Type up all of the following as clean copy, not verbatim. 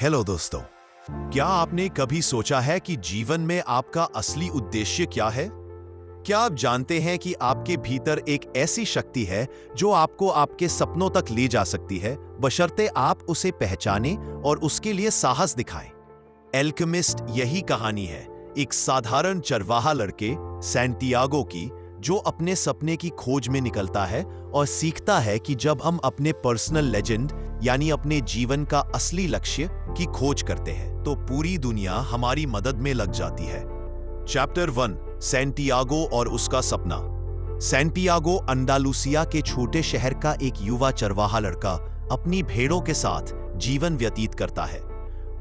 Hello दोस्तों। क्या आपने कभी सोचा है कि जीवन में आपका असली उद्देश्य क्या है? क्या आप जानते हैं कि आपके भीतर एक ऐसी शक्ति है जो आपको आपके सपनों तक ले जा सकती है, बशर्ते आप उसे पहचानें और उसके लिए साहस दिखाएं। एल्केमिस्ट यही कहानी है, एक साधारण चरवाहा लड़के सैंटियागो की, जो अपने सपने की खोज में निकलता है और सीखता है कि जब हम अपने पर्सनल लेजेंड यानी अपने जीवन का असली लक्ष्य की खोज करते हैं तो पूरी दुनिया हमारी मदद में लग जाती है। चैप्टर 1, सैंटियागो और उसका सपना। सैंटियागो अंडालुसिया के छोटे शहर का एक युवा चरवाहा लड़का अपनी भेड़ों के साथ जीवन व्यतीत करता है।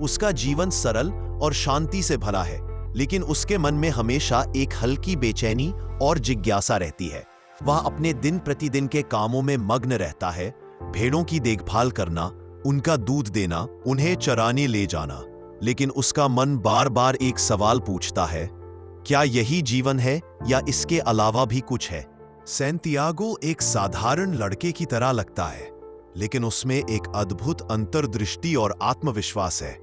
उसका जीवन सरल और शांति से भरा है, लेकिन उसके मन में हमेशा एक हल्की बेचैनी और जिज्ञासा रहती है। वह अपने दिन प्रतिदिन के कामों में मग्न रहता है, भेड़ों की देखभाल करना, उनका दूध देना, उन्हें चराने ले जाना। लेकिन उसका मन बार बार एक सवाल पूछता है, क्या यही जीवन है या इसके अलावा भी कुछ है? सैंटियागो एक साधारण लड़के की तरह लगता है, लेकिन उसमें एक अद्भुत अंतर्दृष्टि और आत्मविश्वास है।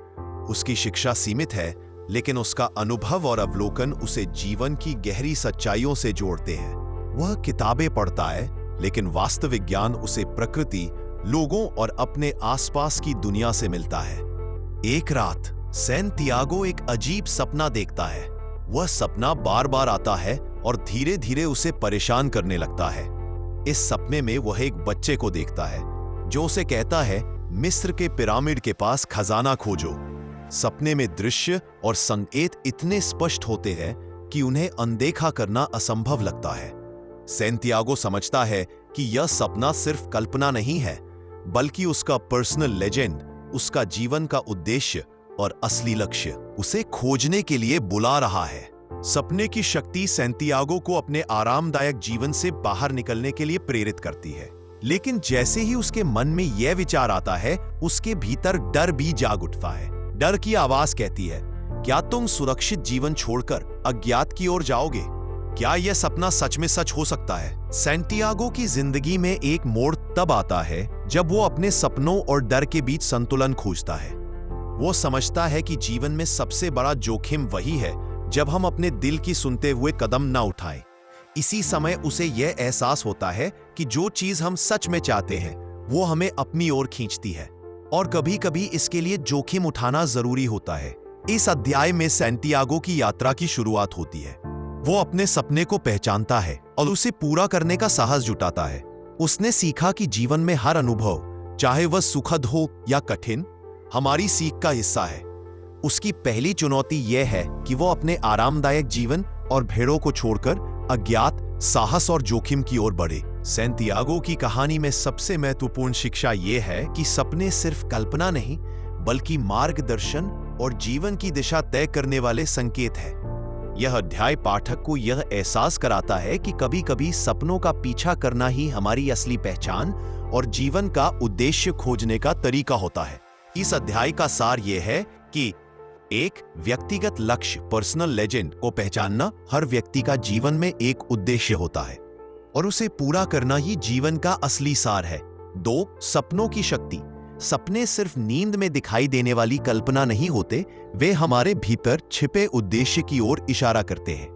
उसकी शिक्षा सीमित है, लेकिन उसका अनुभव और अवलोकन उसे जीवन की गहरी सच्चाइयों से जोड़ते हैं। वह किताबें पढ़ता है, लेकिन वास्तविक ज्ञान उसे प्रकृति, लोगों और अपने आसपास की दुनिया से मिलता है। एक रात सैंटियागो एक अजीब सपना देखता है। वह सपना बार बार आता है और धीरे धीरे उसे परेशान करने लगता है। इस सपने में वह एक बच्चे को देखता है जो उसे कहता है, मिस्र के पिरामिड के पास खजाना खोजो। सपने में दृश्य और संकेत इतने स्पष्ट होते हैं कि उन्हें अनदेखा करना असंभव लगता है। सैंटियागो समझता है कि यह सपना सिर्फ कल्पना नहीं है, बल्कि उसका पर्सनल लेजेंड, उसका जीवन का उद्देश्य और असली लक्ष्य उसे खोजने के लिए बुला रहा है। सपने की शक्ति सैंटियागो को अपने आरामदायक जीवन से बाहर निकलने के लिए प्रेरित करती है, लेकिन जैसे ही उसके मन में यह विचार आता है, उसके भीतर डर भी जाग उठता है। डर की आवाज कहती है, क्या तुम सुरक्षित जीवन छोड़कर अज्ञात की ओर जाओगे? क्या यह सपना सच में सच हो सकता है? सैंटियागो की जिंदगी में एक मोड़ तब आता है जब वो अपने सपनों और डर के बीच संतुलन खोजता है। वो समझता है कि जीवन में सबसे बड़ा जोखिम वही है जब हम अपने दिल की सुनते हुए कदम ना उठाएं। इसी समय उसे यह एहसास होता है कि जो चीज हम सच में चाहते हैं वो हमें अपनी ओर खींचती है, और कभी कभी इसके लिए जोखिम उठाना जरूरी होता है। इस अध्याय में सैंटियागो की यात्रा की शुरुआत होती है। वो अपने सपने को पहचानता है और उसे पूरा करने का साहस जुटाता है। उसने सीखा कि जीवन में हर अनुभव, चाहे वह सुखद हो या कठिन, हमारी सीख का हिस्सा है। उसकी पहली चुनौती यह है कि वो अपने आरामदायक जीवन और भेड़ों को छोड़कर अज्ञात, साहस और जोखिम की ओर बढ़े। सैंटियागो की कहानी में सबसे महत्वपूर्ण शिक्षा यह है कि सपने सिर्फ कल्पना नहीं, बल्कि मार्गदर्शन और जीवन की दिशा तय करने वाले संकेत है। यह अध्याय पाठक को यह एहसास कराता है कि कभी-कभी सपनों का पीछा करना ही हमारी असली पहचान और जीवन का उद्देश्य खोजने का तरीका होता है। इस अध्याय का सार यह है कि 1. व्यक्तिगत लक्ष्य, पर्सनल लेजेंड को पहचानना हर व्यक्ति का जीवन में एक उद्देश्य होता है और उसे पूरा करना ही जीवन का असली सार है। 2. सपनों की शक्ति। सपने सिर्फ नींद में दिखाई देने वाली कल्पना नहीं होते, वे हमारे भीतर छिपे उद्देश्य की ओर इशारा करते हैं।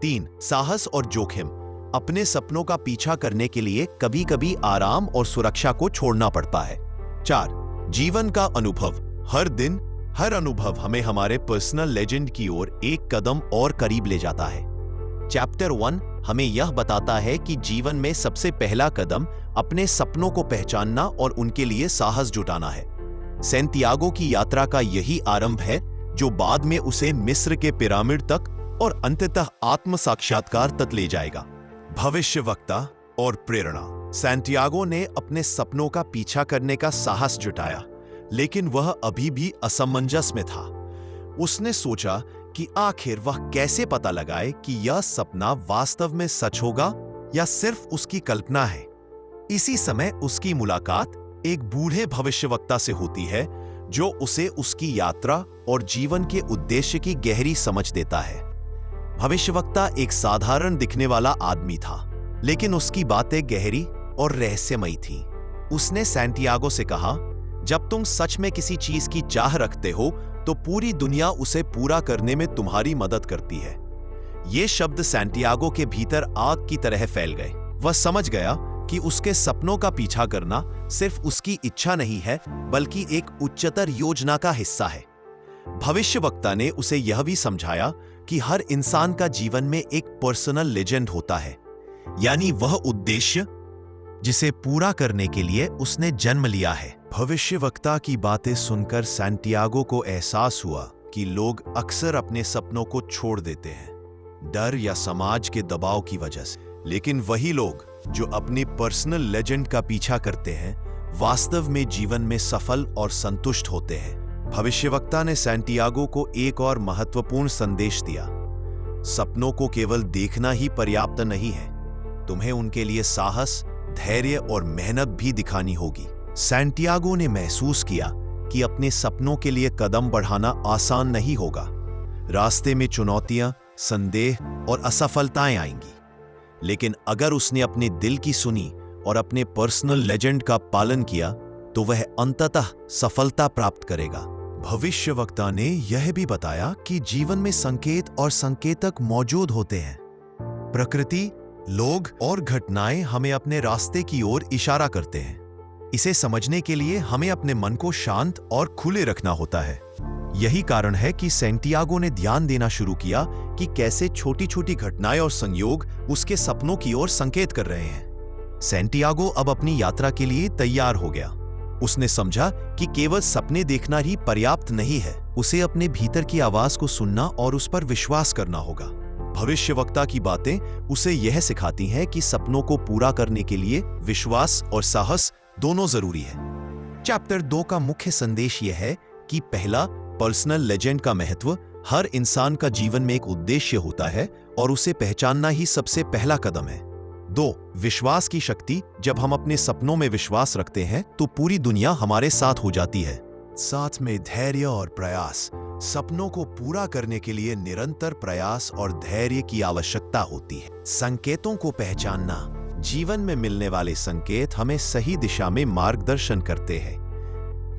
3. साहस और जोखिम। अपने सपनों का पीछा करने के लिए कभी-कभी आराम और सुरक्षा को छोड़ना पड़ता है। 4. जीवन का अनुभव। हर दिन, हर अनुभव हमें हमारे पर्सनल लेजेंड की ओर एक कदम और करीब ले जाता है। चैप्टर 1 हमें यह बताता है कि जीवन में सबसे पहला कदम अपने सपनों को पहचानना और उनके लिए साहस जुटाना है। सैंटियागो की यात्रा का यही आरंभ है जो बाद में उसे मिस्र के पिरामिड तक और अंततः आत्म साक्षात्कार तक ले जाएगा। भविष्यवक्ता और प्रेरणा। सैंटियागो ने अपने सपनों का पीछा करने का साहस जुटाया, लेकिन वह अभी भी असमंजस में था। उसने सोचा कि आखिर वह कैसे पता लगाए कि यह सपना वास्तव में सच होगा या सिर्फ उसकी कल्पना है। इसी समय उसकी मुलाकात एक बूढ़े भविष्यवक्ता से होती है जो उसे उसकी यात्रा और जीवन के उद्देश्य की गहरी समझ देता है। भविष्यवक्ता एक साधारण दिखने वाला आदमी था, लेकिन उसकी बातें गहरी और रहस्यमयी थीं। उसने सैंटियागो से कहा, जब तुम सच में किसी चीज की चाह रखते हो तो पूरी दुनिया उसे पूरा करने में तुम्हारी मदद करती है। ये शब्द सैंटियागो के भीतर आग की तरह फैल गए। वह समझ गया कि उसके सपनों का पीछा करना सिर्फ उसकी इच्छा नहीं है, बल्कि एक उच्चतर योजना का हिस्सा है। भविष्यवक्ता ने उसे यह भी समझाया कि हर इंसान का जीवन में एक पर्सनल लेजेंड होता है, यानी वह उद्देश्य जिसे पूरा करने के लिए उसने जन्म लिया है। भविष्यवक्ता की बातें सुनकर सैंटियागो को एहसास हुआ कि लोग अक्सर अपने सपनों को छोड़ देते हैं, डर या समाज के दबाव की वजह से। लेकिन वही लोग जो अपने पर्सनल लेजेंड का पीछा करते हैं, वास्तव में जीवन में सफल और संतुष्ट होते हैं। भविष्यवक्ता ने सैंटियागो को एक और महत्वपूर्ण संदेश दिया। सपनों को केवल देखना ही पर्याप्त नहीं है, तुम्हें उनके लिए साहस, धैर्य और मेहनत भी दिखानी होगी। सैंटियागो ने महसूस किया कि अपने सपनों के लिए कदम बढ़ाना आसान नहीं होगा। रास्ते में चुनौतियां, संदेह और असफलताएं आएंगी, लेकिन अगर उसने अपने दिल की सुनी और अपने पर्सनल लेजेंड का पालन किया तो वह अंततः सफलता प्राप्त करेगा। भविष्यवक्ता ने यह भी बताया कि जीवन में संकेत और संकेतक मौजूद होते हैं। प्रकृति, लोग और घटनाएं हमें अपने रास्ते की ओर इशारा करते हैं। इसे समझने के लिए हमें अपने मन को शांत और खुले रखना होता है। यही कारण है कि सैंटियागो ने ध्यान देना शुरू किया कि कैसे छोटी छोटी घटनाएं और संयोग उसके सपनों की ओर संकेत कर रहे हैं। सैंटियागो अब अपनी यात्रा के लिए तैयार हो गया। उसने समझा कि केवल सपने देखना ही पर्याप्त नहीं है, उसे अपने भीतर की आवाज को सुनना और उस पर विश्वास करना होगा। भविष्यवक्ता की बातें उसे यह सिखाती हैं कि सपनों को पूरा करने के लिए विश्वास और साहस दोनों जरूरी है। चैप्टर 2 का मुख्य संदेश यह है कि पहला, पर्सनल लेजेंड का महत्व। हर इंसान का जीवन में एक उद्देश्य होता है और उसे पहचानना ही सबसे पहला कदम है। 2, विश्वास की शक्ति। जब हम अपने सपनों में विश्वास रखते हैं तो पूरी दुनिया हमारे साथ हो जाती है। साथ में धैर्य और प्रयास। सपनों को पूरा करने के लिए निरंतर प्रयास और धैर्य की आवश्यकता होती है। संकेतों को पहचानना। जीवन में मिलने वाले संकेत हमें सही दिशा में मार्गदर्शन करते हैं,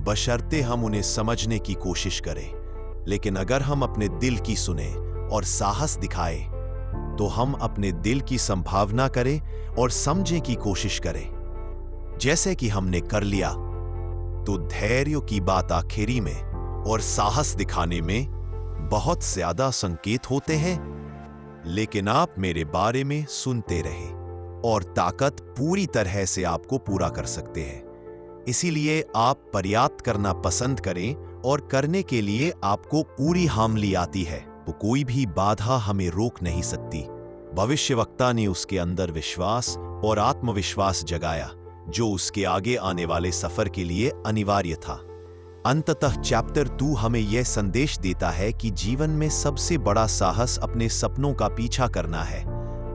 बशर्ते हम उन्हें समझने की कोशिश करें। लेकिन अगर हम अपने दिल की सुने और साहस दिखाएं, तो हम अपने दिल की संभावना करें और समझने की कोशिश करें, जैसे कि हमने कर लिया। तो धैर्य की बात आखिरी में और साहस दिखाने में बहुत ज्यादा संकेत होते हैं। लेकिन आप मेरे बारे में सुनते रहे और ताकत पूरी तरह से आपको पूरा कर सकते हैं। इसीलिए आप पर्याप्त करना पसंद करें और करने के लिए आपको पूरी हामली आती है, तो कोई भी बाधा हमें रोक नहीं सकती। भविष्यवक्ता ने उसके अंदर विश्वास और आत्मविश्वास जगाया, जो उसके आगे आने वाले सफर के लिए अनिवार्य था। अंततः चैप्टर 2 हमें यह संदेश देता है कि जीवन में सबसे बड़ा साहस अपने सपनों का पीछा करना है,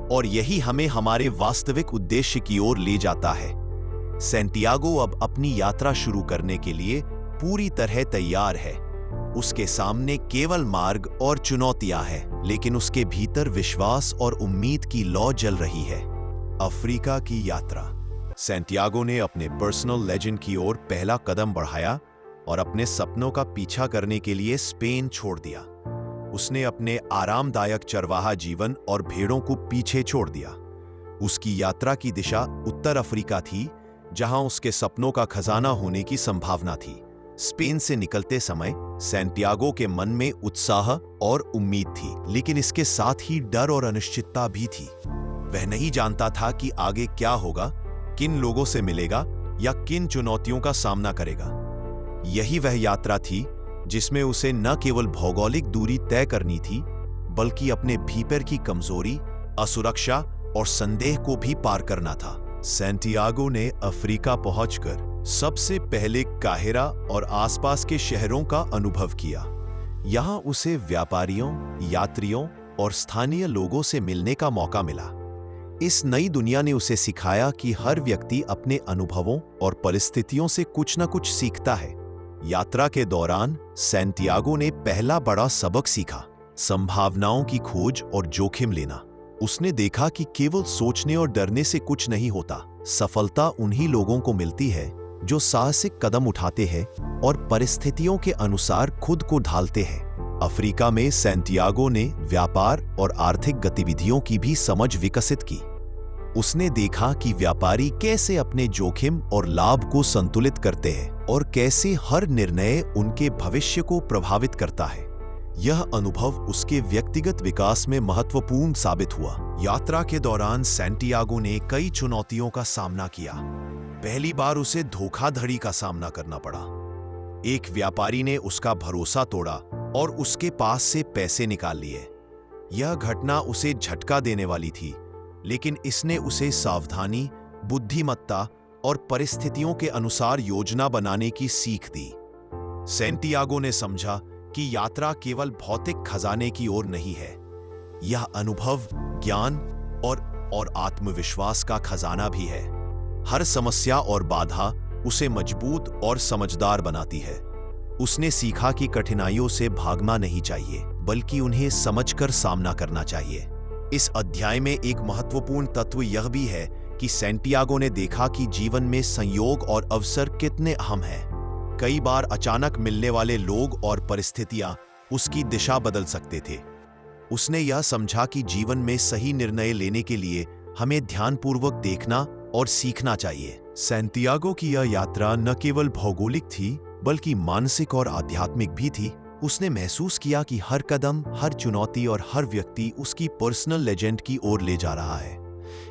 और यही हमें हमारे वास्तविक उद्देश्य की ओर ले जाता है। सैंटियागो अब अपनी यात्रा शुरू करने के लिए पूरी तरह तैयार है। उसके सामने केवल मार्ग और चुनौतियां हैं, लेकिन उसके भीतर विश्वास और उम्मीद की लौ जल रही है। अफ्रीका की यात्रा। सैंटियागो ने अपने पर्सनल लेजेंड की ओर पहला कदम बढ़ाया और अपने सपनों का पीछा करने के लिए स्पेन छोड़ दिया। उसने अपने आरामदायक चरवाहा जीवन और भेड़ों को पीछे छोड़ दिया। उसकी यात्रा की दिशा उत्तर अफ्रीका थी, जहां उसके सपनों का खजाना होने की संभावना थी। स्पेन से निकलते समय सैंटियागो के मन में उत्साह और उम्मीद थी, लेकिन इसके साथ ही डर और अनिश्चितता भी थी। वह नहीं जानता था कि आगे क्या होगा, किन लोगों से मिलेगा या किन चुनौतियों का सामना करेगा। यही वह यात्रा थी जिसमें उसे न केवल भौगोलिक दूरी तय करनी थी, बल्कि अपने भीतर की कमजोरी, असुरक्षा और संदेह को भी पार करना था। सैंटियागो ने अफ्रीका पहुंचकर सबसे पहले काहिरा और आसपास के शहरों का अनुभव किया। यहां उसे व्यापारियों, यात्रियों और स्थानीय लोगों से मिलने का मौका मिला। इस नई दुनिया ने उसे सिखाया कि हर व्यक्ति अपने अनुभवों और परिस्थितियों से कुछ न कुछ सीखता है। यात्रा के दौरान सैंटियागो ने पहला बड़ा सबक सीखा, संभावनाओं की खोज और जोखिम लेना। उसने देखा कि केवल सोचने और डरने से कुछ नहीं होता। सफलता उन्हीं लोगों को मिलती है जो साहसिक कदम उठाते हैं और परिस्थितियों के अनुसार खुद को ढालते हैं। अफ्रीका में सैंटियागो ने व्यापार और आर्थिक गतिविधियों की भी समझ विकसित की। उसने देखा कि व्यापारी कैसे अपने जोखिम और लाभ को संतुलित करते हैं और कैसे हर निर्णय उनके भविष्य को प्रभावित करता है। यह अनुभव उसके व्यक्तिगत विकास में महत्वपूर्ण साबित हुआ। यात्रा के दौरान सैंटियागो ने कई चुनौतियों का सामना किया। पहली बार उसे धोखाधड़ी का सामना करना पड़ा। एक व्यापारी ने उसका भरोसा तोड़ा और उसके पास से पैसे निकाल लिए। यह घटना उसे झटका देने वाली थी, लेकिन इसने उसे सावधानी, बुद्धिमत्ता और परिस्थितियों के अनुसार योजना बनाने की सीख दी। सैंटियागो ने समझा कि यात्रा केवल भौतिक खजाने की ओर नहीं है, यह अनुभव, ज्ञान और आत्मविश्वास का खजाना भी है। हर समस्या और बाधा उसे मजबूत और समझदार बनाती है। उसने सीखा कि कठिनाइयों से भागना नहीं चाहिए, बल्कि उन्हें समझकर सामना करना चाहिए। इस अध्याय में एक महत्वपूर्ण तत्व यह भी है कि सैंटियागो ने देखा कि जीवन में संयोग और अवसर कितने अहम हैं। कई बार अचानक मिलने वाले लोग और परिस्थितियां उसकी दिशा बदल सकते थे। उसने यह समझा कि जीवन में सही निर्णय लेने के लिए हमें ध्यानपूर्वक देखना और सीखना चाहिए। सैंटियागो की यह यात्रा न केवल भौगोलिक थी, बल्कि मानसिक और आध्यात्मिक भी थी। उसने महसूस किया कि हर कदम, हर चुनौती और हर व्यक्ति उसकी पर्सनल लेजेंड की ओर ले जा रहा है।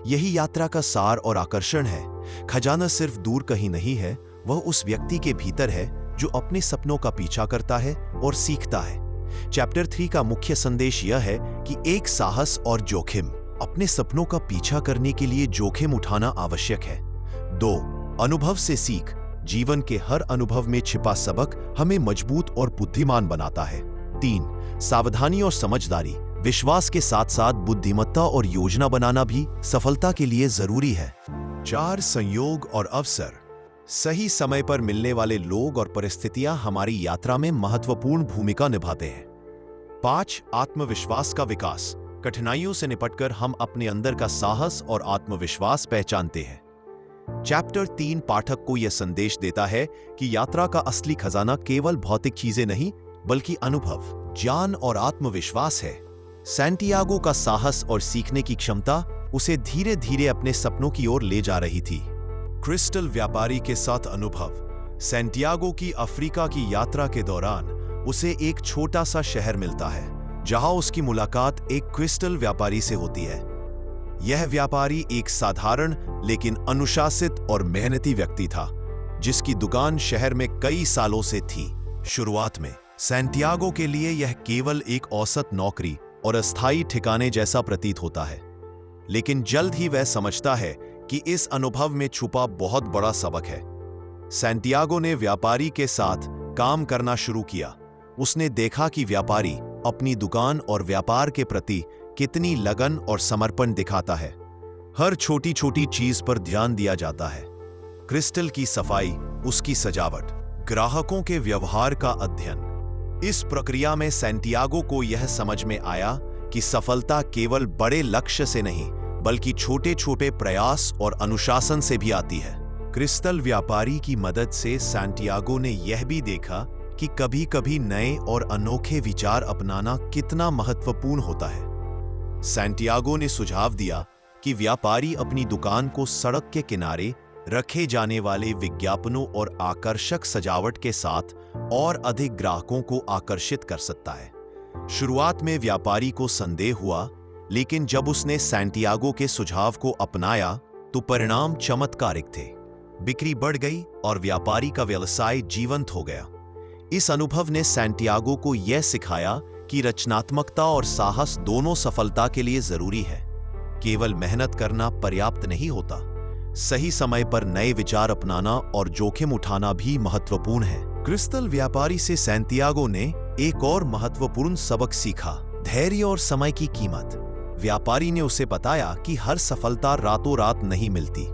यही यात्रा का सार और आकर्षण है। खजाना सिर्फ दूर कहीं नहीं है, वह उस व्यक्ति के भीतर है जो अपने सपनों का पीछा करता है और सीखता है। चैप्टर 3 का मुख्य संदेश यह है कि एक साहस और जोखिम। अपने सपनों का पीछा करने के लिए जोखिम उठाना आवश्यक है। 2. अनुभव से सीख। जीवन के हर अनुभव में छिपा सबक हमें मजबूत और बुद्धिमान बनाता है। 3. सावधानी और समझदारी। विश्वास के साथ साथ बुद्धिमत्ता और योजना बनाना भी सफलता के लिए जरूरी है। 4. संयोग और अवसर। सही समय पर मिलने वाले लोग और परिस्थितियां हमारी यात्रा में महत्वपूर्ण भूमिका निभाते हैं। 5. आत्मविश्वास का विकास। कठिनाइयों से निपटकर हम अपने अंदर का साहस और आत्मविश्वास पहचानते हैं। चैप्टर 3 पाठक को यह संदेश देता है कि यात्रा का असली खजाना केवल भौतिक चीजें नहीं, बल्कि अनुभव, ज्ञान और आत्मविश्वास है। सैंटियागो का साहस और सीखने की क्षमता उसे धीरे धीरे अपने सपनों की ओर ले जा रही थी। क्रिस्टल व्यापारी के साथ अनुभव। सैंटियागो की अफ्रीका की यात्रा के दौरान उसे एक छोटा सा शहर मिलता है, जहां उसकी मुलाकात एक क्रिस्टल व्यापारी से होती है। यह व्यापारी एक साधारण लेकिन अनुशासित और मेहनती व्यक्ति था, जिसकी दुकान शहर में कई सालों से थी। शुरुआत में सैंटियागो के लिए यह केवल एक औसत नौकरी और अस्थायी ठिकाने जैसा प्रतीत होता है, लेकिन जल्द ही वह समझता है कि इस अनुभव में छुपा बहुत बड़ा सबक है। सैंटियागो ने व्यापारी के साथ काम करना शुरू किया। उसने देखा कि व्यापारी अपनी दुकान और व्यापार के प्रति कितनी लगन और समर्पण दिखाता है। हर छोटी छोटी चीज पर ध्यान दिया जाता है। क्रिस्टल की सफाई, उसकी सजावट, ग्राहकों के व्यवहार का अध्ययन। इस प्रक्रिया में सैंटियागो को यह समझ में आया कि सफलता केवल बड़े लक्ष्य से नहीं, बल्कि छोटे छोटे प्रयास और अनुशासन से भी आती है। क्रिस्टल व्यापारी की मदद से सैंटियागो ने यह भी देखा कि कभी कभी नए और अनोखे विचार अपनाना कितना महत्वपूर्ण होता है। सैंटियागो ने सुझाव दिया कि व्यापारी अपनी दुकान को सड़क के किनारे रखे जाने वाले विज्ञापनों और आकर्षक सजावट के साथ और अधिक ग्राहकों को आकर्षित कर सकता है। शुरुआत में व्यापारी को संदेह हुआ, लेकिन जब उसने सैंटियागो के सुझाव को अपनाया तो परिणाम चमत्कारिक थे। बिक्री बढ़ गई और व्यापारी का व्यवसाय जीवंत हो गया। इस अनुभव ने सैंटियागो को यह सिखाया कि रचनात्मकता और साहस दोनों सफलता के लिए जरूरी है। केवल मेहनत करना पर्याप्त नहीं होता, सही समय पर नए विचार अपनाना और जोखिम उठाना भी महत्वपूर्ण है। क्रिस्टल व्यापारी से सैंटियागो ने एक और महत्वपूर्ण सबक सीखा, धैर्य और समय की कीमत। व्यापारी ने उसे बताया कि हर सफलता रातों रात नहीं मिलती।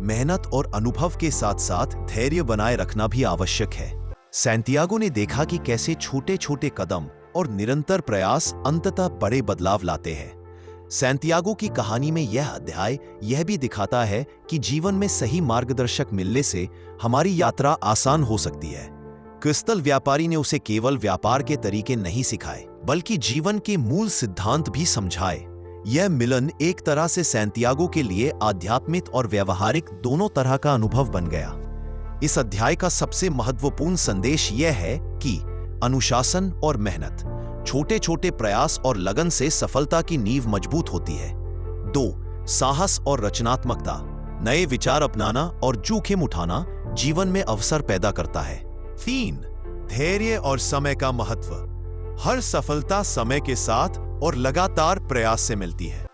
मेहनत और अनुभव के साथ साथ धैर्य बनाए रखना भी आवश्यक है। सैंटियागो ने देखा कि कैसे छोटे छोटे कदम और निरंतर प्रयास अंततः बड़े बदलाव लाते हैं। सैंटियागो की कहानी में यह अध्याय यह भी दिखाता है कि जीवन में सही मार्गदर्शक मिलने से हमारी यात्रा आसान हो सकती है। क्रिस्टल व्यापारी ने उसे केवल व्यापार के तरीके नहीं सिखाए, बल्कि जीवन के मूल सिद्धांत भी समझाए। यह मिलन एक तरह से सैंटियागो के लिए आध्यात्मिक और व्यवहारिक दोनों तरह का अनुभव बन गया। इस अध्याय का सबसे महत्वपूर्ण संदेश यह है कि अनुशासन और मेहनत, छोटे छोटे प्रयास और लगन से सफलता की नींव मजबूत होती है। 2. साहस और रचनात्मकता, नए विचार अपनाना और जोखिम उठाना जीवन में अवसर पैदा करता है। 3. धैर्य और समय का महत्व, हर सफलता समय के साथ और लगातार प्रयास से मिलती है।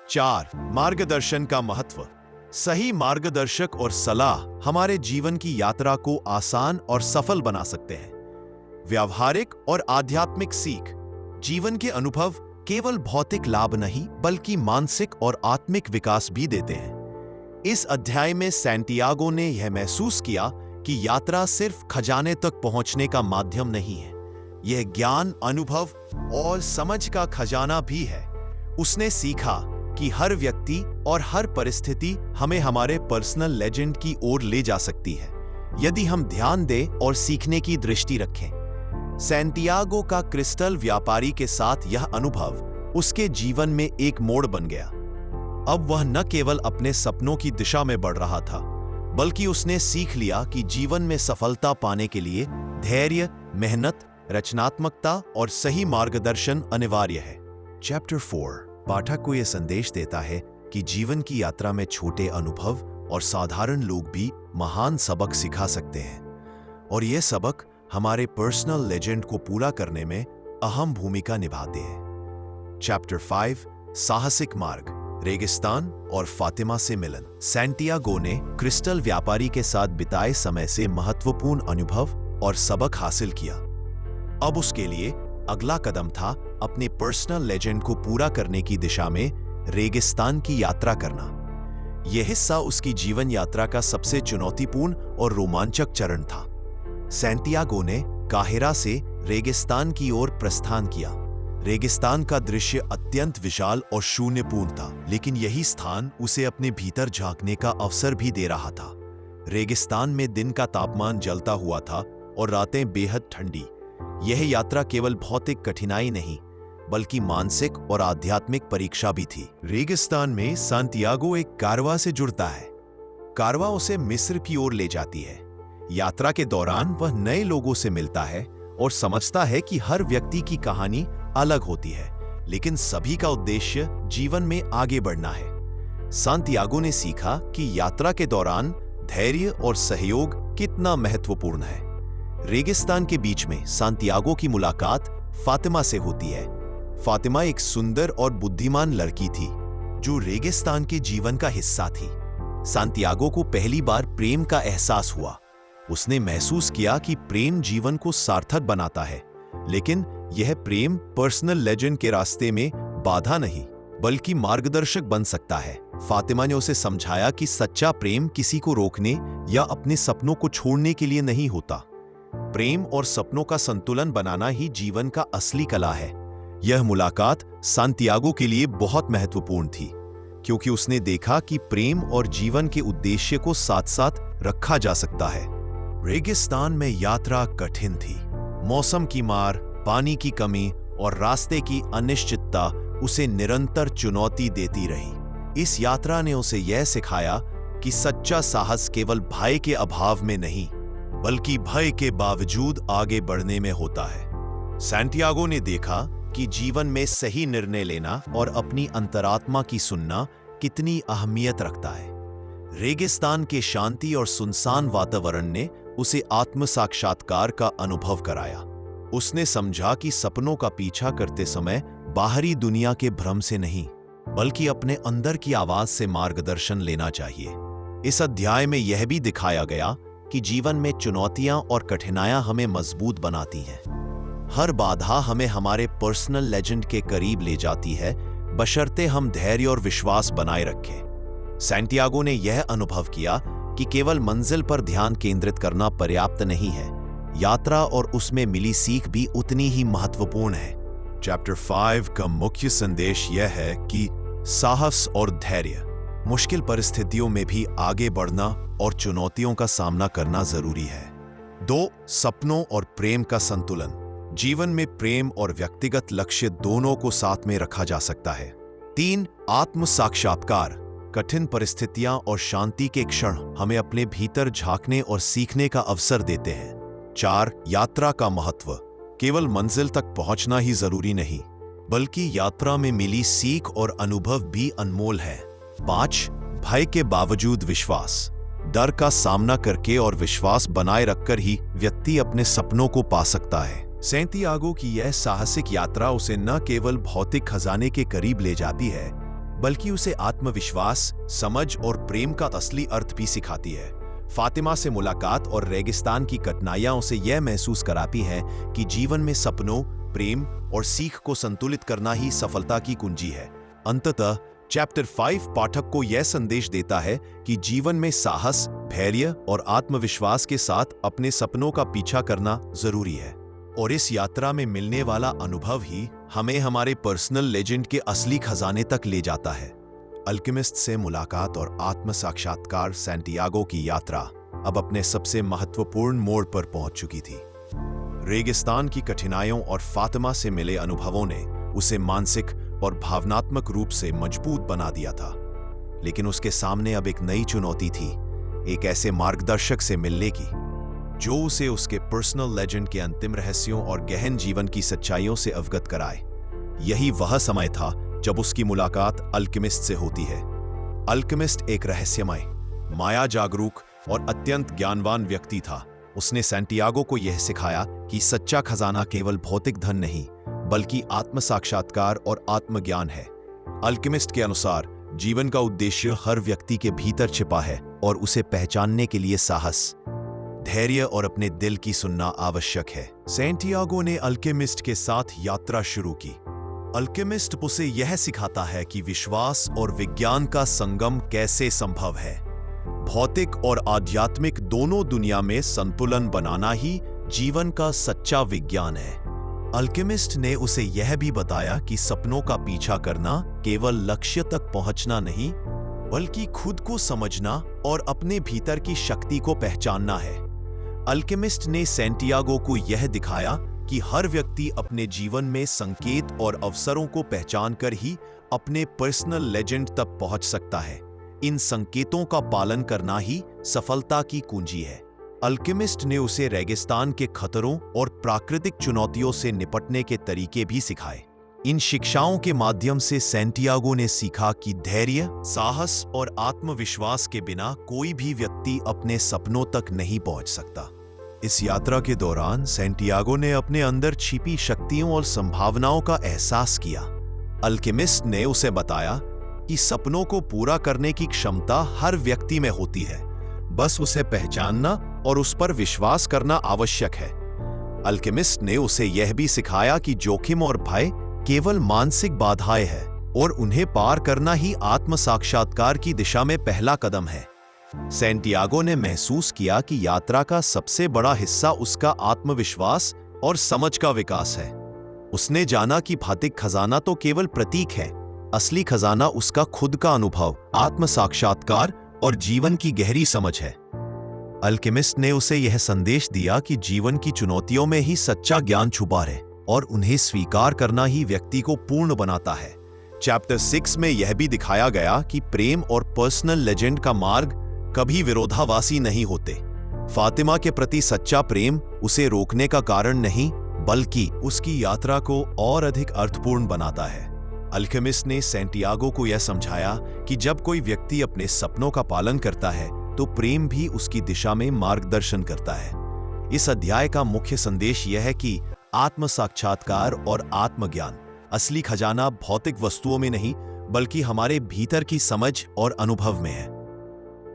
4. मार्गदर्शन का महत्व, सही मार्गदर्शक और सलाह हमारे जीवन की यात्रा को आसान और सफल बना सकते हैं। व्यावहारिक और आध्यात्मिक सीख, जीवन के अनुभव केवल भौतिक लाभ नहीं बल्कि मानसिक और आत्मिक विकास भी देते हैं। इस अध्याय में सैंटियागो ने यह महसूस किया कि यात्रा सिर्फ खजाने तक पहुंचने का माध्यम नहीं है, यह ज्ञान, अनुभव और समझ का खजाना भी है। उसने सीखा कि हर व्यक्ति और हर परिस्थिति हमें हमारे पर्सनल लेजेंड की ओर ले जा सकती है, यदि हम ध्यान दें और सीखने की दृष्टि रखें। सैंटियागो का क्रिस्टल व्यापारी के साथ यह अनुभव उसके जीवन में एक मोड़ बन गया। अब वह न केवल अपने सपनों की दिशा में बढ़ रहा था, बल्कि उसने सीख लिया कि जीवन में सफलता पाने के लिए धैर्य, मेहनत, रचनात्मकता और सही मार्गदर्शन अनिवार्य है। चैप्टर 4 पाठक को यह संदेश देता है कि जीवन की यात्रा में छोटे अनुभव और साधारण लोग भी महान सबक सिखा सकते हैं, और यह सबक हमारे पर्सनल लेजेंड को पूरा करने में अहम भूमिका निभाते हैं। चैप्टर 5 साहसिक मार्ग, रेगिस्तान और फातिमा से मिलन। सैंटियागो ने क्रिस्टल व्यापारी के साथ बिताए समय से महत्वपूर्ण अनुभव और सबक हासिल किया। अब उसके लिए अगला कदम था अपने पर्सनल लेजेंड को पूरा करने की दिशा में रेगिस्तान की यात्रा करना। यह हिस्सा उसकी जीवन यात्रा का सबसे चुनौतीपूर्ण और रोमांचक चरण था। सैंटियागो ने काहिरा से रेगिस्तान की ओर प्रस्थान किया। रेगिस्तान का दृश्य अत्यंत विशाल और शून्यपूर्ण था, लेकिन यही स्थान उसे अपने भीतर झांकने का अवसर भी दे रहा था। रेगिस्तान में दिन का तापमान जलता हुआ था और रातें बेहद ठंडी। यह यात्रा केवल भौतिक कठिनाई नहीं, बल्कि मानसिक और आध्यात्मिक परीक्षा भी थी। रेगिस्तान में सैंटियागो एक कारवां से जुड़ता है। कारवां उसे मिस्र की ओर ले जाती है। यात्रा के दौरान वह नए लोगों से मिलता है और समझता है कि हर व्यक्ति की कहानी अलग होती है, लेकिन सभी का उद्देश्य जीवन में आगे बढ़ना है। सैंटियागो ने सीखा कि यात्रा के दौरान धैर्य और सहयोग कितना महत्वपूर्ण है। रेगिस्तान के बीच में सैंटियागो की मुलाकात फातिमा से होती है। फातिमा एक सुंदर और बुद्धिमान लड़की थी जो रेगिस्तान के जीवन का हिस्सा थी। सैंटियागो को पहली बार प्रेम का एहसास हुआ। उसने महसूस किया कि प्रेम जीवन को सार्थक बनाता है, लेकिन यह प्रेम पर्सनल लेजेंड के रास्ते में बाधा नहीं बल्कि मार्गदर्शक बन सकता है। फातिमा ने उसे समझाया कि सच्चा प्रेम किसी को रोकने या अपने सपनों को छोड़ने के लिए नहीं होता। प्रेम और सपनों का संतुलन बनाना ही जीवन का असली कला है। यह मुलाकात सैंटियागो के लिए बहुत महत्वपूर्ण थी, क्योंकि उसने देखा कि प्रेम और जीवन के उद्देश्य को साथ साथ रखा जा सकता है। रेगिस्तान में यात्रा कठिन थी। मौसम की मार, पानी की कमी और रास्ते की अनिश्चितता उसे निरंतर चुनौती देती रही। इस यात्रा ने उसे यह सिखाया कि सच्चा साहस केवल भय के अभाव में नहीं, बल्कि भय के बावजूद आगे बढ़ने में होता है। सैंटियागो ने देखा कि जीवन में सही निर्णय लेना और अपनी अंतरात्मा की सुनना कितनी अहमियत रखता है। रेगिस्तान के शांति और सुनसान वातावरण ने उसे आत्म साक्षात्कार का अनुभव कराया। उसने समझा कि सपनों का पीछा करते समय बाहरी दुनिया के भ्रम से नहीं, बल्कि अपने अंदर की आवाज से मार्गदर्शन लेना चाहिए। इस अध्याय में यह भी दिखाया गया कि जीवन में चुनौतियां और कठिनाइयां हमें मजबूत बनाती हैं। हर बाधा हमें हमारे पर्सनल लेजेंड के करीब ले जाती है, बशर्ते हम धैर्य और विश्वास बनाए रखें। सैंटियागो ने यह अनुभव किया कि केवल मंजिल पर ध्यान केंद्रित करना पर्याप्त नहीं है, यात्रा और उसमें मिली सीख भी उतनी ही महत्वपूर्ण है। चैप्टर 5 का मुख्य संदेश यह है कि साहस और धैर्य। मुश्किल परिस्थितियों में भी आगे बढ़ना और चुनौतियों का सामना करना जरूरी है। 2. सपनों और प्रेम का संतुलन। जीवन में प्रेम और व्यक्तिगत लक्ष्य दोनों को साथ में रखा जा सकता है। 3. आत्म साक्षात्कार। कठिन परिस्थितियां और शांति के क्षण हमें अपने भीतर झांकने और सीखने का अवसर देते हैं। 4. यात्रा का महत्व। केवल मंजिल तक पहुंचना ही जरूरी नहीं, बल्कि यात्रा में मिली सीख और अनुभव भी अनमोल है। 5. भय के बावजूद विश्वास। डर का सामना करके और विश्वास बनाए रखकर ही व्यक्ति अपने सपनों को पा सकता है। सैंटियागो की यह साहसिक यात्रा उसे न केवल भौतिक खजाने के करीब ले जाती है, बल्कि उसे आत्मविश्वास, समझ और प्रेम का असली अर्थ भी सिखाती है। फातिमा से मुलाकात और रेगिस्तान की कठिनाइयां उसे यह महसूस कराती हैं कि जीवन में सपनों, प्रेम और सीख को संतुलित करना ही सफलता की कुंजी है। अंततः चैप्टर 5 पाठक को यह संदेश देता है कि जीवन में साहस, धैर्य और आत्मविश्वास के साथ अपने सपनों का पीछा करना जरूरी है, और इस यात्रा में मिलने वाला अनुभव ही हमें हमारे पर्सनल लेजेंड के असली खजाने तक ले जाता है। अल्केमिस्ट से मुलाकात और आत्म साक्षात्कार सैंटियागो की यात्रा अब अपने सबसे महत्वपूर्ण मोड़ पर पहुंच चुकी थी। रेगिस्तान की कठिनाइयों और फातिमा से मिले अनुभवों ने उसे मानसिक और भावनात्मक रूप से मजबूत बना दिया था, लेकिन उसके सामने अब एक नई चुनौती थी, एक ऐसे मार्गदर्शक से मिलने की जो उसे उसके पर्सनल लेजेंड के अंतिम रहस्यों और गहन जीवन की सच्चाइयों से अवगत कराए। यही वह समय था जब उसकी मुलाकात अल्केमिस्ट से होती है। अल्केमिस्ट एक रहस्यमय, माया जागरूक और अत्यंत ज्ञानवान व्यक्ति था। उसने सैंटियागो को यह सिखाया कि सच्चा खजाना केवल भौतिक धन नहीं, बल्कि आत्म साक्षात्कार और आत्मज्ञान है। अल्केमिस्ट के अनुसार जीवन का उद्देश्य हर व्यक्ति के भीतर छिपा है और उसे पहचानने के लिए साहस, धैर्य और अपने दिल की सुनना आवश्यक है। सैंटियागो ने अल्केमिस्ट के साथ यात्रा शुरू की। अल्केमिस्ट उसे यह सिखाता है कि विश्वास और विज्ञान का संगम कैसे संभव है। भौतिक और आध्यात्मिक दोनों दुनिया में संतुलन बनाना ही जीवन का सच्चा विज्ञान है। अल्केमिस्ट ने उसे यह भी बताया कि सपनों का पीछा करना केवल लक्ष्य तक पहुंचना नहीं, बल्कि खुद को समझना और अपने भीतर की शक्ति को पहचानना है। अल्केमिस्ट ने सैंटियागो को यह दिखाया कि हर व्यक्ति अपने जीवन में संकेत और अवसरों को पहचानकर ही अपने पर्सनल लेजेंड तक पहुंच सकता है। इन संकेतों का पालन करना ही सफलता की कुंजी है। अल्केमिस्ट ने उसे रेगिस्तान के खतरों और प्राकृतिक चुनौतियों से निपटने के तरीके भी सिखाए। इन शिक्षाओं के माध्यम से सैंटियागो ने सीखा कि धैर्य, साहस और आत्मविश्वास के बिना कोई भी व्यक्ति अपने सपनों तक नहीं पहुंच सकता। इस यात्रा के दौरान सैंटियागो ने अपने अंदर छिपी शक्तियों और संभावनाओं का एहसास किया। अल्केमिस्ट ने उसे बताया कि सपनों को पूरा करने की क्षमता हर व्यक्ति में होती है, बस उसे पहचानना और उस पर विश्वास करना आवश्यक है। अल्केमिस्ट ने उसे यह भी सिखाया कि जोखिम और भय केवल मानसिक बाधाएं हैं और उन्हें पार करना ही आत्म साक्षात्कार की दिशा में पहला कदम है। सैंटियागो ने महसूस किया कि यात्रा का सबसे बड़ा हिस्सा उसका आत्मविश्वास और समझ का विकास है। उसने जाना कि भौतिक खजाना तो केवल प्रतीक है, असली खजाना उसका खुद का अनुभव, आत्म साक्षात्कार और जीवन की गहरी समझ है। अल्केमिस्ट ने उसे यह संदेश दिया कि जीवन की चुनौतियों में ही सच्चा ज्ञान छुपा है और उन्हें स्वीकार करना ही व्यक्ति को पूर्ण बनाता है। चैप्टर 6 में यह भी दिखाया गया कि प्रेम और पर्सनल लेजेंड का मार्ग कभी विरोधाभासी नहीं होते। फातिमा के प्रति सच्चा प्रेम उसे रोकने का कारण नहीं, बल्कि उसकी यात्रा को और अधिक अर्थपूर्ण बनाता है। अल्केमिस्ट ने सैंटियागो को यह समझाया कि जब कोई व्यक्ति अपने सपनों का पालन करता है तो प्रेम भी उसकी दिशा में मार्गदर्शन करता है। इस अध्याय का मुख्य संदेश यह है कि आत्म साक्षात्कार और आत्मज्ञान, असली खजाना भौतिक वस्तुओं में नहीं, बल्कि हमारे भीतर की समझ और अनुभव में है।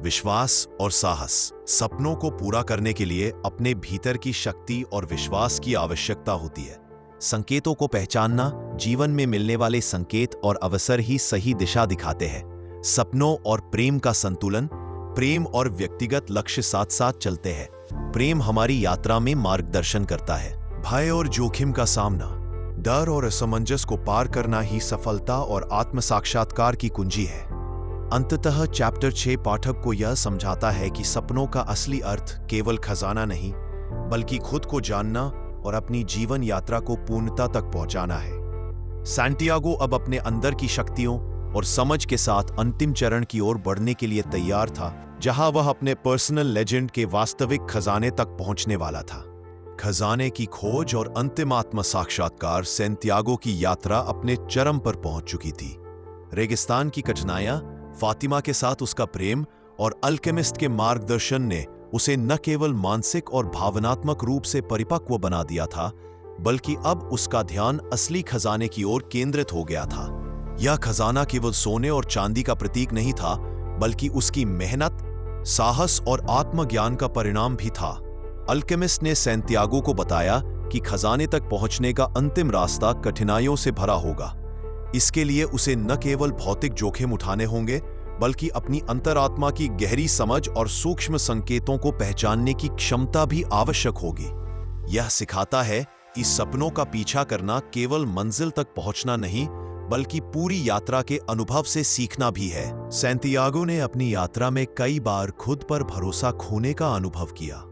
विश्वास और साहस, सपनों को पूरा करने के लिए अपने भीतर की शक्ति और विश्वास की आवश्यकता होती है। संकेतों को पहचानना, जीवन में मिलने वाले संकेत और अवसर ही सही दिशा दिखाते हैं। सपनों और प्रेम का संतुलन, प्रेम और व्यक्तिगत लक्ष्य साथ साथ चलते हैं। प्रेम हमारी यात्रा में मार्गदर्शन करता है। भय और जोखिम का सामना, डर और असमंजस को पार करना ही सफलता और आत्म साक्षात्कार की कुंजी है। अंततः चैप्टर 6 पाठक को यह समझाता है कि सपनों का असली अर्थ केवल खजाना नहीं, बल्कि खुद को जानना और अपनी जीवन यात्रा को पूर्णता तक पहुंचाना है। सैंटियागो अब अपने अंदर की शक्तियों और समझ के साथ अंतिम चरण की ओर बढ़ने के लिए तैयार था, जहां वह अपने पर्सनल लेजेंड के वास्तविक खजाने तक पहुंचने वाला था। खजाने की खोज और अंतिम आत्म साक्षात्कार सैंटियागो की यात्रा अपने चरम पर पहुंच चुकी थी। रेगिस्तान की कठिनाइयां, फातिमा के साथ उसका प्रेम और अल्केमिस्ट के मार्गदर्शन ने उसे न केवल मानसिक और भावनात्मक रूप से परिपक्व बना दिया था, बल्कि अब उसका ध्यान असली खजाने की ओर केंद्रित हो गया था। यह खजाना केवल सोने और चांदी का प्रतीक नहीं था, बल्कि उसकी मेहनत, साहस और आत्मज्ञान का परिणाम भी था। अल्केमिस्ट ने सैंटियागो को बताया कि खजाने तक पहुंचने का अंतिम रास्ता कठिनाइयों से भरा होगा। इसके लिए उसे न केवल भौतिक जोखिम उठाने होंगे, बल्कि अपनी अंतरात्मा की गहरी समझ और सूक्ष्म संकेतों को पहचानने की क्षमता भी आवश्यक होगी। यह सिखाता है कि सपनों का पीछा करना केवल मंजिल तक पहुंचना नहीं, बल्कि पूरी यात्रा के अनुभव से सीखना भी है। सैंटियागो ने अपनी यात्रा में कई बार खुद पर भरोसा खोने का अनुभव किया,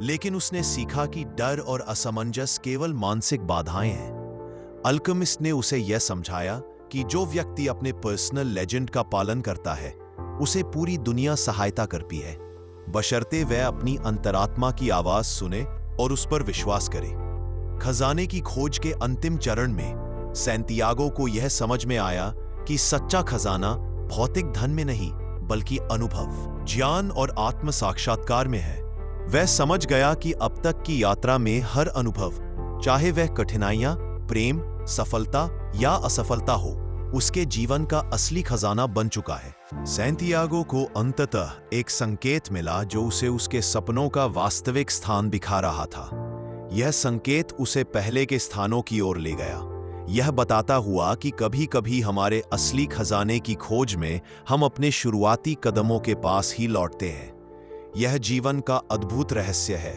लेकिन उसने सीखा कि डर और असमंजस केवल मानसिक बाधाएं हैं। अल्केमिस्ट ने उसे यह समझाया कि जो व्यक्ति अपने पर्सनल लेजेंड का पालन करता है, उसे पूरी दुनिया सहायता करती है, बशर्ते वह अपनी अंतरात्मा की आवाज सुने और उस पर विश्वास करे। खजाने की खोज के अंतिम चरण में सैंटियागो को यह समझ में आया कि सच्चा खजाना भौतिक धन में नहीं, बल्कि अनुभव, ज्ञान और आत्म साक्षात्कार में है। वह समझ गया कि अब तक की यात्रा में हर अनुभव, चाहे वह कठिनाइयां, प्रेम, सफलता या असफलता हो, उसके जीवन का असली खजाना बन चुका है। सैंटियागो को अंततः एक संकेत मिला जो उसे उसके सपनों का वास्तविक स्थान दिखा रहा था। यह संकेत उसे पहले के स्थानों की ओर ले गया, यह बताता हुआ कि कभी-कभी हमारे असली खजाने की खोज में हम अपने शुरुआती कदमों के पास ही लौटते हैं। यह जीवन का अद्भुत रहस्य है।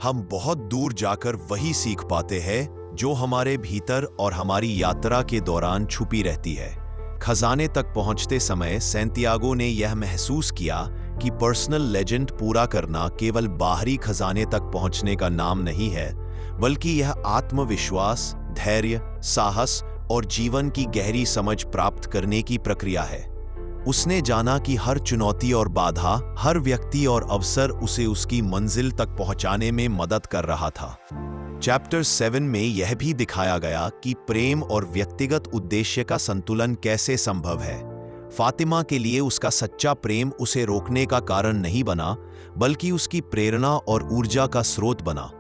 हम बहुत दूर जाकर वही सीख पाते हैं जो हमारे भीतर और हमारी यात्रा के दौरान छुपी रहती है। खजाने तक पहुंचते समय सैंटियागो ने यह महसूस किया कि पर्सनल लेजेंड पूरा करना केवल बाहरी खजाने तक पहुंचने का नाम नहीं है, बल्कि यह आत्मविश्वास, धैर्य, साहस और जीवन की गहरी समझ प्राप्त करने की प्रक्रिया है। उसने जाना कि हर चुनौती और बाधा, हर व्यक्ति और अवसर उसे उसकी मंजिल तक पहुंचाने में मदद कर रहा था। चैप्टर 7 में यह भी दिखाया गया कि प्रेम और व्यक्तिगत उद्देश्य का संतुलन कैसे संभव है। फातिमा के लिए उसका सच्चा प्रेम उसे रोकने का कारण नहीं बना, बल्कि उसकी प्रेरणा और ऊर्जा का स्रोत बना।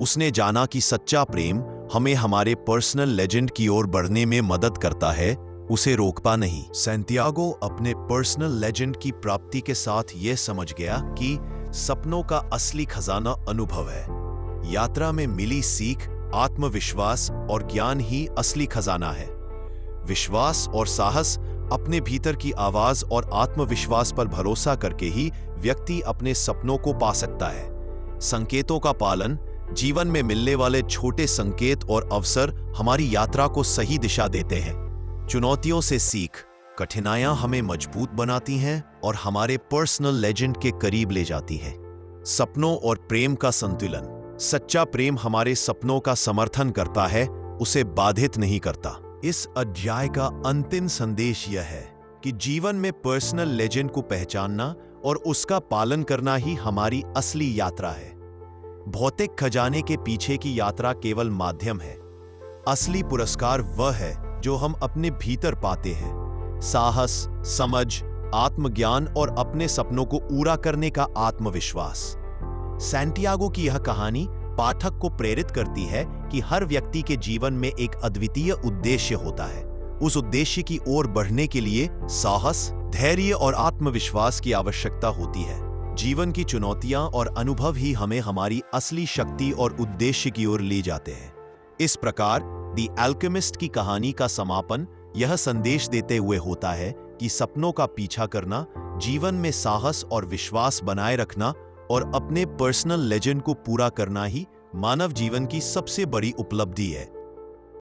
उसने जाना कि सच्चा प्रेम हमें हमारे पर्सनल लेजेंड की ओर बढ़ने में मदद करता है, उसे रोकता नहीं। सैंटियागो अपने पर्सनल लेजेंड की प्राप्ति के साथ यह समझ गया कि सपनों का असली खजाना अनुभव है। यात्रा में मिली सीख, आत्मविश्वास और ज्ञान ही असली खजाना है। विश्वास और साहस, अपने भीतर की आवाज और आत्मविश्वास पर भरोसा करके ही व्यक्ति अपने सपनों को पा सकता है। संकेतों का पालन, जीवन में मिलने वाले छोटे संकेत और अवसर हमारी यात्रा को सही दिशा देते हैं। चुनौतियों से सीख, कठिनाइयां हमें मजबूत बनाती हैं और हमारे पर्सनल लेजेंड के करीब ले जाती है। सपनों और प्रेम का संतुलन, सच्चा प्रेम हमारे सपनों का समर्थन करता है, उसे बाधित नहीं करता। इस अध्याय का अंतिम संदेश यह है कि जीवन में पर्सनल लेजेंड को पहचानना और उसका पालन करना ही हमारी असली यात्रा है। भौतिक खजाने के पीछे की यात्रा केवल माध्यम है। असली पुरस्कार वह है जो हम अपने भीतर पाते हैं। साहस, समझ, आत्मज्ञान और अपने सपनों को पूरा करने का आत्मविश्वास। सैंटियागो की यह कहानी पाठक को प्रेरित करती है कि हर व्यक्ति के जीवन में एक अद्वितीय उद्देश्य होता है। उस उद्देश्य की ओर बढ़ने के लिए साहस, धैर्य और आत्मविश्वास की आवश्यकता होती है। जीवन की चुनौतियां और अनुभव ही हमें हमारी असली शक्ति और उद्देश्य की ओर ले जाते हैं। इस प्रकार द अल्केमिस्ट की कहानी का समापन यह संदेश देते हुए होता है कि सपनों का पीछा करना, जीवन में साहस और विश्वास बनाए रखना और अपने पर्सनल लेजेंड को पूरा करना ही मानव जीवन की सबसे बड़ी उपलब्धि है।